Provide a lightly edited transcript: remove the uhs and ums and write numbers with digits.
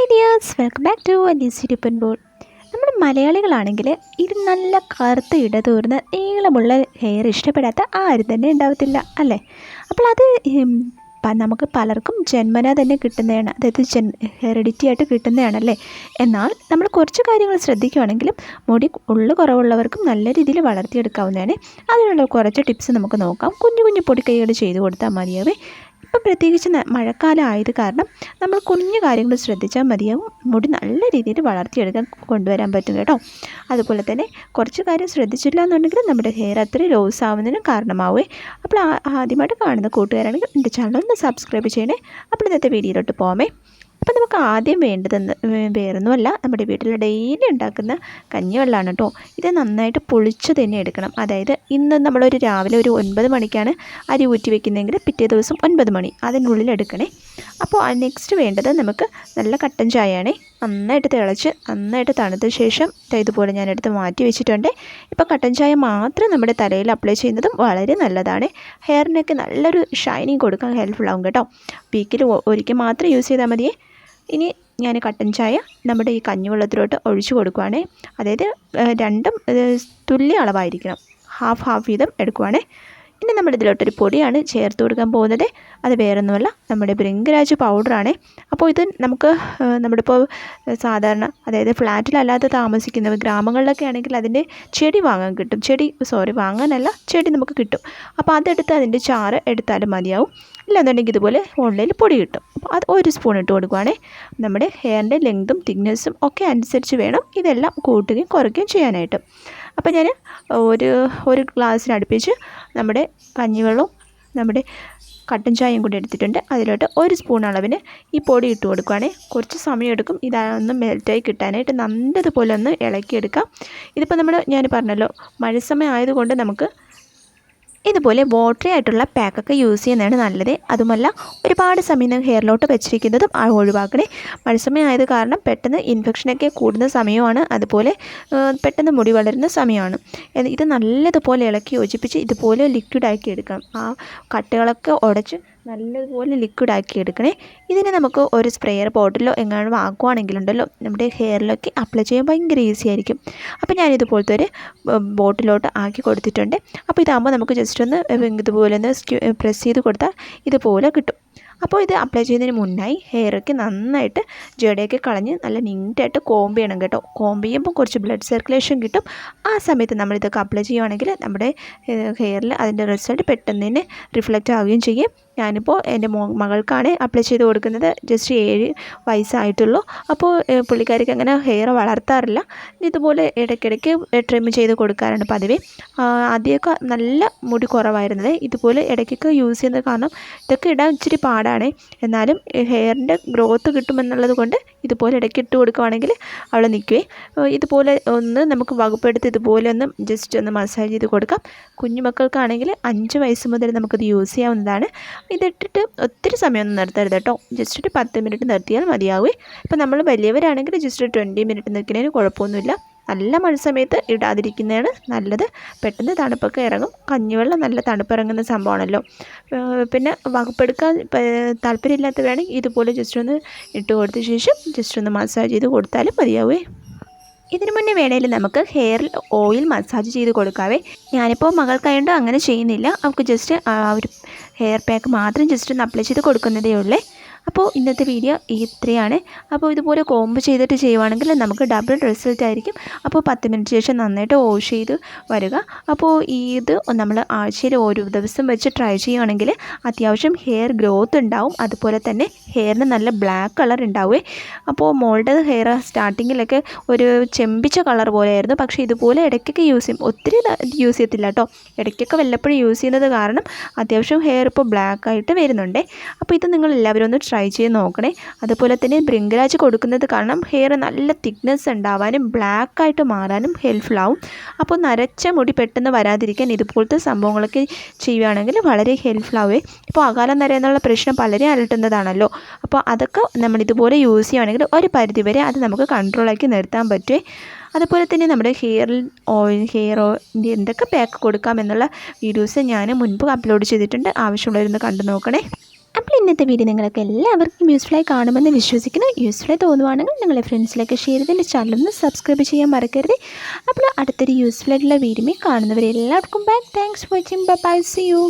Hi dears, welcome back to Anees tiffin board. നമ്മൾ മലയാളികളാണെങ്കിൽ ഇത് നല്ല കറുത്ത് ഇടതൂർന്ന് നീളമുള്ള ഹെയർ ഇഷ്ടപ്പെടാത്ത ആരും തന്നെ ഉണ്ടാവത്തില്ല അല്ലേ? അപ്പോൾ അത് നമുക്ക് പലർക്കും ജന്മനാ തന്നെ കിട്ടുന്നതാണ്, അതായത് ഹെറിഡിറ്റി ആയിട്ട് കിട്ടുന്നതാണല്ലേ. എന്നാൽ നമ്മൾ കുറച്ച് കാര്യങ്ങൾ ശ്രദ്ധിക്കുകയാണെങ്കിലും മുടി കുറവുള്ളവർക്കും നല്ല രീതിയിൽ വളർത്തിയെടുക്കാവുന്നതാണ്. അതിനുള്ള കുറച്ച് ടിപ്സ് നമുക്ക് നോക്കാം. കുഞ്ഞു കുഞ്ഞു പൊടിക്കൈകൾ ചെയ്ത് കൊടുത്താൽ മതിയാവേ. ഇപ്പം പ്രത്യേകിച്ച് മഴക്കാലം ആയത് കാരണം നമ്മൾ കുഞ്ഞു കാര്യങ്ങൾ ശ്രദ്ധിച്ചാൽ മതിയാവും. മുടി നല്ല രീതിയിൽ വളർത്തിയെടുക്കാൻ കൊണ്ടുവരാൻ പറ്റും കേട്ടോ. അതുപോലെ തന്നെ കുറച്ച് കാര്യം ശ്രദ്ധിച്ചില്ല എന്നുണ്ടെങ്കിൽ നമ്മുടെ ഹെയർ അത്രയും ലോസ് ആവുന്നതിനും കാരണമാവേ. അപ്പോൾ ആദ്യമായിട്ട് കാണുന്ന കൂട്ടുകാരാണെങ്കിൽ എൻ്റെ ചാനൽ ഒന്ന് സബ്സ്ക്രൈബ് ചെയ്യണേ. അപ്പോൾ ഇന്നത്തെ വീഡിയോയിലോട്ട് പോകാമേ. അപ്പോൾ നമുക്ക് ആദ്യം വേണ്ടതെന്ന് വേറൊന്നുമല്ല, നമ്മുടെ വീട്ടിൽ ഡെയിലി ഉണ്ടാക്കുന്ന കഞ്ഞിവെള്ളമാണ് കേട്ടോ. ഇത് നന്നായിട്ട് പൊളിച്ച് തന്നെ എടുക്കണം. അതായത് ഇന്ന് നമ്മളൊരു രാവിലെ ഒരു 9 മണിക്കാണ് അരി ഊറ്റി വെക്കുന്നതെങ്കിൽ പിറ്റേ ദിവസം 9 മണി അതിനുള്ളിൽ എടുക്കണേ. അപ്പോൾ നെക്സ്റ്റ് വേണ്ടത് നമുക്ക് നല്ല കട്ടൻ ചായയാണേ. നന്നായിട്ട് തിളച്ച് നന്നായിട്ട് തണുത്ത ശേഷം ഇതുപോലെ ഞാനെടുത്ത് മാറ്റി വെച്ചിട്ടുണ്ട്. ഇപ്പോൾ കട്ടൻ ചായ മാത്രം നമ്മുടെ തലയിൽ അപ്ലൈ ചെയ്യുന്നതും വളരെ നല്ലതാണ്. ഹെയറിനൊക്കെ നല്ലൊരു ഷൈനിങ് കൊടുക്കാൻ ഹെൽപ്ഫുൾ ആവും കേട്ടോ. വീക്കിൽ ഒരിക്കൽ മാത്രം യൂസ് ചെയ്താൽ മതിയേ. ഇനി ഞാൻ കട്ടൻ ചായ നമ്മുടെ ഈ കഞ്ഞിവെള്ളത്തിലോട്ട് ഒഴിച്ചു കൊടുക്കുവാണേ. അതായത് രണ്ടും തുല്യ അളവായിരിക്കണം, ഹാഫ് വീതം എടുക്കുവാണേ. ഇനി നമ്മളിതിലോട്ടൊരു പൊടിയാണ് ചേർത്ത് കൊടുക്കാൻ പോകുന്നത്. അത് വേറൊന്നുമല്ല, നമ്മുടെ ഭൃംഗരാജ് പൗഡറാണ്. അപ്പോൾ ഇത് നമുക്ക് നമ്മുടെ ഇപ്പോൾ സാധാരണ അതായത് ഫ്ലാറ്റിലല്ലാതെ താമസിക്കുന്നവർ ഗ്രാമങ്ങളിലൊക്കെ ആണെങ്കിൽ അതിൻ്റെ ചെടി വാങ്ങാൻ കിട്ടും. വാങ്ങാനല്ല, ചെടി നമുക്ക് കിട്ടും. അപ്പോൾ അതെടുത്ത് അതിൻ്റെ ചാറ് എടുത്താലും മതിയാവും. ഇല്ലെന്നുണ്ടെങ്കിൽ ഇതുപോലെ ഓൺലൈനിൽ പൊടി കിട്ടും. അപ്പോൾ അത് 1 സ്പൂൺ ഇട്ട് കൊടുക്കുവാണേ. നമ്മുടെ ഹെയറിൻ്റെ ലെങ്തും തിക്നെസ്സും ഒക്കെ അനുസരിച്ച് വേണം ഇതെല്ലാം കൂട്ടുകയും കുറയ്ക്കുകയും ചെയ്യാനായിട്ട്. അപ്പോൾ ഞാൻ ഒരു ഗ്ലാസ്സിനടുപ്പിച്ച് നമ്മുടെ കഞ്ഞിവെള്ളവും നമ്മുടെ കട്ടൻ ചായയും കൂടി എടുത്തിട്ടുണ്ട്. അതിലോട്ട് 1 സ്പൂൺ അളവിന് ഈ പൊടി ഇട്ട് കൊടുക്കുകയാണെങ്കിൽ കുറച്ച് സമയമെടുക്കും ഇതൊന്ന് മെൽറ്റായി കിട്ടാനായിട്ട്. നല്ലതുപോലെ ഒന്ന് ഇളക്കിയെടുക്കാം. ഇതിപ്പോൾ ഞാൻ പറഞ്ഞല്ലോ, മഴ സമയം ആയതുകൊണ്ട് നമുക്ക് ഇതുപോലെ വാട്ടറി ആയിട്ടുള്ള പാക്കൊക്കെ യൂസ് ചെയ്യുന്നതാണ് നല്ലത്. അതുമല്ല, ഒരുപാട് സമയം ഹെയറിലോട്ട് വെച്ചിരിക്കുന്നതും ഒഴിവാക്കണേ. മഴ സമയം ആയത് കാരണം പെട്ടെന്ന് ഇൻഫെക്ഷനൊക്കെ കൂടുന്ന സമയമാണ്. അതുപോലെ പെട്ടെന്ന് മുടി വളരുന്ന സമയമാണ്. ഇത് നല്ലതുപോലെ ഇളക്കി യോജിപ്പിച്ച് ഇതുപോലെ ലിക്വിഡാക്കി എടുക്കാം. ആ കട്ടകളൊക്കെ ഉടച്ച് നല്ലതുപോലെ ലിക്വിഡാക്കി എടുക്കണേ. ഇതിന് നമുക്ക് ഒരു സ്പ്രെയർ ബോട്ടിലോ എങ്ങാനും വാങ്ങുവാണെങ്കിലുണ്ടല്ലോ നമ്മുടെ ഹെയറിലൊക്കെ അപ്ലൈ ചെയ്യാൻ ഭയങ്കര ഈസി ആയിരിക്കും. അപ്പോൾ ഞാനിതുപോലത്തെ ഒരു ബോട്ടിലോട്ട് ആക്കി കൊടുത്തിട്ടുണ്ട്. അപ്പോൾ ഇതാകുമ്പോൾ നമുക്ക് ജസ്റ്റ് ഒന്ന് ഇതുപോലെ ഒന്ന് പ്രസ് ചെയ്ത് കൊടുത്താൽ ഇതുപോലെ കിട്ടും. അപ്പോൾ ഇത് അപ്ലൈ ചെയ്യുന്നതിന് മുന്നായി ഹെയറൊക്കെ നന്നായിട്ട് ജടയൊക്കെ കളഞ്ഞ് നല്ല നീറ്റായിട്ട് കോംബ് ചെയ്യണം കേട്ടോ. കോംബ് ചെയ്യുമ്പോൾ കുറച്ച് ബ്ലഡ് സർക്കുലേഷൻ കിട്ടും. ആ സമയത്ത് നമ്മളിതൊക്കെ അപ്ലൈ ചെയ്യുകയാണെങ്കിൽ നമ്മുടെ ഹെയറിൽ അതിൻ്റെ റിസൾട്ട് പെട്ടെന്ന് തന്നെ റിഫ്ലക്റ്റ് ആവുകയും ചെയ്യും. ഞാനിപ്പോൾ എൻ്റെ മകൾക്കാണ് അപ്ലൈ ചെയ്ത് കൊടുക്കുന്നത്. ജസ്റ്റ് 7 വയസ്സായിട്ടുള്ളൂ. അപ്പോൾ പുള്ളിക്കാരിക്ക് അങ്ങനെ ഹെയർ വളർത്താറില്ല. ഇതുപോലെ ഇടയ്ക്കിടയ്ക്ക് ട്രിം ചെയ്ത് കൊടുക്കാറാണ് പതിവ്. ആദ്യമൊക്കെ നല്ല മുടി കുറവായിരുന്നത്. ഇതുപോലെ ഇടയ്ക്കൊക്കെ യൂസ് ചെയ്യുന്നത് കാരണം ഇതൊക്കെ ഇടാൻ ഇച്ചിരി പാടാണ്. എന്നാലും ഹെയറിൻ്റെ ഗ്രോത്ത് കിട്ടുമെന്നുള്ളത് കൊണ്ട് ഇതുപോലെ ഇടയ്ക്ക് ഇട്ട് കൊടുക്കുകയാണെങ്കിൽ അവൾ നിൽക്കുവേ. ഇതുപോലെ ഒന്ന് നമുക്ക് വകുപ്പെടുത്ത് ഇതുപോലെ ഒന്ന് ജസ്റ്റ് ഒന്ന് മസാജ് ചെയ്ത് കൊടുക്കാം. കുഞ്ഞുമക്കൾക്കാണെങ്കിൽ 5 വയസ്സ് മുതൽ നമുക്കിത് യൂസ് ചെയ്യാവുന്നതാണ്. ഇതിട്ടിട്ട് ഒത്തിരി സമയമൊന്നും നിർത്തരുത് കേട്ടോ. ജസ്റ്റ് ഒരു 10 മിനിറ്റ് നിർത്തിയാൽ മതിയാവേ. ഇപ്പോൾ നമ്മൾ വലിയവരാണെങ്കിൽ ജസ്റ്റ് 20 മിനിറ്റ് നിൽക്കുന്നതിന് കുഴപ്പമൊന്നുമില്ല. നല്ല മഴ സമയത്ത് ഇടാതിരിക്കുന്നതാണ് നല്ലത്. പെട്ടെന്ന് തണുപ്പൊക്കെ ഇറങ്ങും. കഞ്ഞിവെള്ളം നല്ല തണുപ്പിറങ്ങുന്ന സംഭവമാണല്ലോ. പിന്നെ വകുപ്പെടുക്കാൻ താല്പര്യമില്ലാത്തവരാണെങ്കിൽ ഇതുപോലെ ജസ്റ്റ് ഒന്ന് ഇട്ട് കൊടുത്ത ശേഷം ജസ്റ്റ് ഒന്ന് മസാജ് ചെയ്ത് കൊടുത്താലും മതിയാവേ. ഇതിനു മുന്നേ വേണമെങ്കിൽ നമുക്ക് ഹെയറിൽ ഓയിൽ മസാജ് ചെയ്ത് കൊടുക്കാവേ. ഞാനിപ്പോൾ മകൾക്കായതുകൊണ്ട് അങ്ങനെ ചെയ്യുന്നില്ല. അവൾക്ക് ജസ്റ്റ് ഒരു ഹെയർ പാക്ക് മാത്രം ജസ്റ്റ് ഒന്ന് അപ്ലൈ ചെയ്ത് കൊടുക്കുന്നതേ ഉള്ളേ. അപ്പോൾ ഇന്നത്തെ വീഡിയോ ഇത്രയാണ്. അപ്പോൾ ഇതുപോലെ കോംബ് ചെയ്തിട്ട് ചെയ്യുവാണെങ്കിൽ നമുക്ക് ഡബിൾ റിസൾട്ട് ആയിരിക്കും. അപ്പോൾ 10 മിനിറ്റ് ശേഷം നന്നായിട്ട് വാഷ് ചെയ്ത് വരിക. അപ്പോൾ ഇത് നമ്മൾ ആഴ്ചയിൽ ഓരോ ദിവസം വെച്ച് ട്രൈ ചെയ്യുകയാണെങ്കിൽ അത്യാവശ്യം ഹെയർ ഗ്രോത്ത് ഉണ്ടാവും. അതുപോലെ തന്നെ ഹെയറിന് നല്ല ബ്ലാക്ക് കളർ ഉണ്ടാവുമേ. അപ്പോൾ മോളുടെ ഹെയർ സ്റ്റാർട്ടിങ്ങിലൊക്കെ ഒരു ചെമ്പിച്ച കളർ പോലെയായിരുന്നു. പക്ഷേ ഇതുപോലെ ഇടയ്ക്കൊക്കെ യൂസ് ചെയ്യും. ഒത്തിരി യൂസ് ചെയ്യത്തില്ല കേട്ടോ. ഇടയ്ക്കൊക്കെ വല്ലപ്പോഴും യൂസ് ചെയ്യുന്നത് കാരണം അത്യാവശ്യം ഹെയർ ഇപ്പോൾ ബ്ലാക്ക് ആയിട്ട് വരുന്നുണ്ട്. അപ്പോൾ ഇത് നിങ്ങൾ എല്ലാവരും ഒന്ന് ട്രൈ ചെയ്ത് നോക്കണേ. അതുപോലെ തന്നെ ഭൃംഗരാജ് കൊടുക്കുന്നത് കാരണം ഹെയർ നല്ല തിക്നെസ് ഉണ്ടാവാനും ബ്ലാക്കായിട്ട് മാറാനും ഹെൽപ്ഫുൾ ആവും. അപ്പോൾ നരച്ച മുടി പെട്ടെന്ന് വരാതിരിക്കാൻ ഇതുപോലത്തെ സംഭവങ്ങളൊക്കെ ചെയ്യുകയാണെങ്കിൽ വളരെ ഹെൽപ്ഫുൾ ആവുമേ. ഇപ്പോൾ അകാല നര എന്നുള്ള പ്രശ്നം പലരെയും അലട്ടുന്നതാണല്ലോ. അപ്പോൾ അതൊക്കെ നമ്മൾ ഇതുപോലെ യൂസ് ചെയ്യുകയാണെങ്കിൽ ഒരു പരിധിവരെ അത് നമുക്ക് കൺട്രോളാക്കി നിർത്താൻ പറ്റുമേ. അതുപോലെ തന്നെ നമ്മുടെ ഹെയർ ഓയിൽ എന്തൊക്കെ പാക്ക് കൊടുക്കാം എന്നുള്ള വീഡിയോസ് ഞാൻ മുൻപ് അപ്ലോഡ് ചെയ്തിട്ടുണ്ട്. ആവശ്യമുള്ളവരൊന്ന് കണ്ടു നോക്കണേ. അപ്പോൾ ഇന്നത്തെ വീഡിയോ നിങ്ങൾക്ക് എല്ലാവർക്കും യൂസ്ഫുള്ളായി കാണുമെന്ന് വിശ്വസിക്കുന്നു. യൂസ്ഫുള്ളായി തോന്നുവാണെങ്കിൽ നിങ്ങളുടെ ഫ്രണ്ട്സിലേക്ക് ഷെയർ ചെയ്ത് എൻ്റെ ചാനലൊന്ന് സബ്സ്ക്രൈബ് ചെയ്യാൻ മറക്കരുത്. അപ്പോൾ അടുത്തൊരു യൂസ്ഫുള്ളായിട്ടുള്ള വീഡിയോ കാണുന്നവരെല്ലാവർക്കും bye. Thanks for watching. Bye. See U.